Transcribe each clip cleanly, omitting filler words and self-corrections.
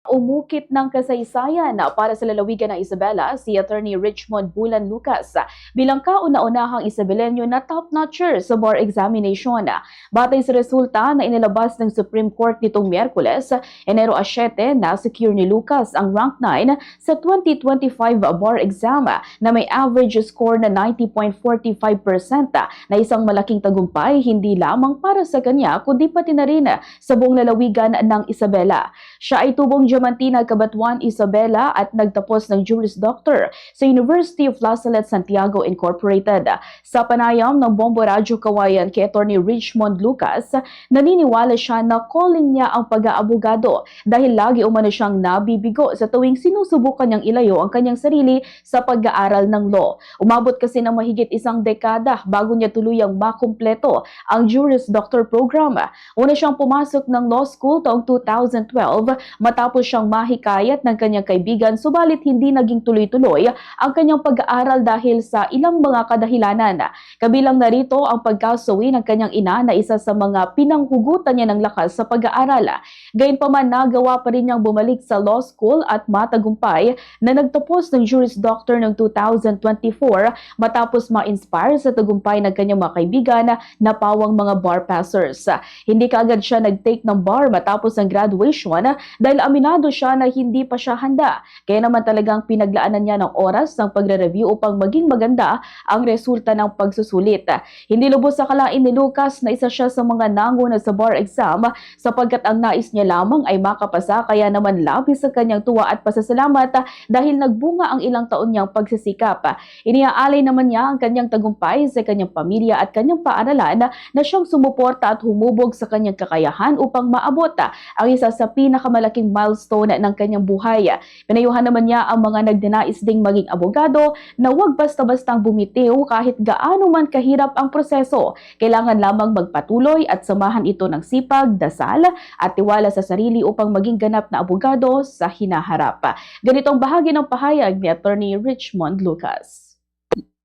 Umukit ng kasaysayan para sa lalawigan ng Isabela si Attorney Richmond Bulan Lucas bilang kauna-unahang Isabelenyo na top-notcher sa bar examination. Batay sa resulta na inilabas ng Supreme Court nitong Miyerkules, Enero 7, na-secure ni Lucas ang rank 9 sa 2025 bar exam na may average score na 90.45% na isang malaking tagumpay hindi lamang para sa kanya kundi pati na rin sa buong lalawigan ng Isabela. Siya ay tubong Diamantina, Cabanatuan, Isabela at nagtapos ng Juris Doctor sa University of La Salle, Santiago Incorporated. Sa panayam ng Bombo Radyo Kawayan kay Attorney Richmond Lucas, naniniwala siya na calling niya ang pag-aabogado dahil lagi umano siyang nabibigo sa tuwing sinusubukan niyang ilayo ang kanyang sarili sa pag-aaral ng law. Umabot kasi ng mahigit isang dekada bago niya tuluyang makumpleto ang Juris Doctor program. Una siyang pumasok ng law school taong 2012 matapos siyang mahikayat ng kanyang kaibigan, subalit hindi naging tuloy-tuloy ang kanyang pag-aaral dahil sa ilang mga kadahilanan. Kabilang narito ang pagkasawi ng kanyang ina na isa sa mga pinanghugutan niya ng lakas sa pag-aaral. Gayunpaman, nagawa pa rin niyang bumalik sa law school at matagumpay na nagtapos ng Juris Doctor noong 2024 matapos ma-inspire sa tagumpay ng kanyang mga kaibigan na pawang mga bar passers. Hindi kaagad siya nag-take ng bar matapos ang graduation dahil aminado siya na hindi pa siya handa. Kaya naman talagang pinaglaanan niya ng oras ng pagre-review upang maging maganda ang resulta ng pagsusulit. Hindi lubos sa kalain ni Lucas na isa siya sa mga nanguna sa bar exam sapagkat ang nais niya lamang ay makapasa, kaya naman labis sa kanyang tuwa at pasasalamat dahil nagbunga ang ilang taon niyang pagsisikap. Iniaalay naman niya ang kanyang tagumpay sa kanyang pamilya at kanyang paaralan na siyang sumuporta at humubog sa kanyang kakayahan upang maabot ang isa sa pinakamalaking milestone ng kanyang buhay. Pinayuhan naman niya ang mga nagdinais ding maging abogado na huwag basta-bastang bumitiw kahit gaano man kahirap ang proseso. Kailangan lamang magpatuloy at samahan ito ng sipag, dasal at tiwala sa sarili upang maging ganap na abogado sa hinaharap. Ganitong bahagi ng pahayag ni Attorney Richmond Lucas.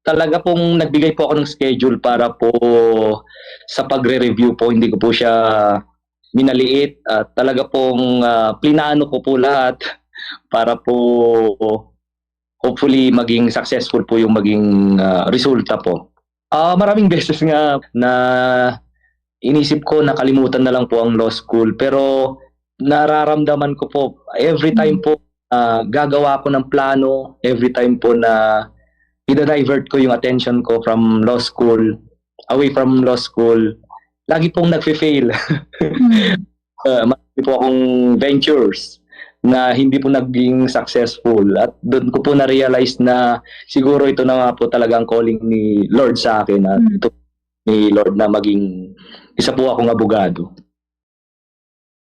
Talaga pong nagbigay po ako ng schedule para po sa pagre-review po. Hindi ko po siya minaliit at talaga pong plinano ko po lahat para po hopefully maging successful po yung maging resulta po. Maraming beses nga na inisip ko nakalimutan na lang po ang law school, pero nararamdaman ko po every time po gagawa ko ng plano, every time po na i-divert ko yung attention ko from law school, away from law school, lagi pong nagfe-fail. Marami po akong ventures na hindi po naging successful at doon ko po na-realize na siguro ito na nga po talagang calling ni Lord sa akin at ito ni Lord na maging isa po akong abogado.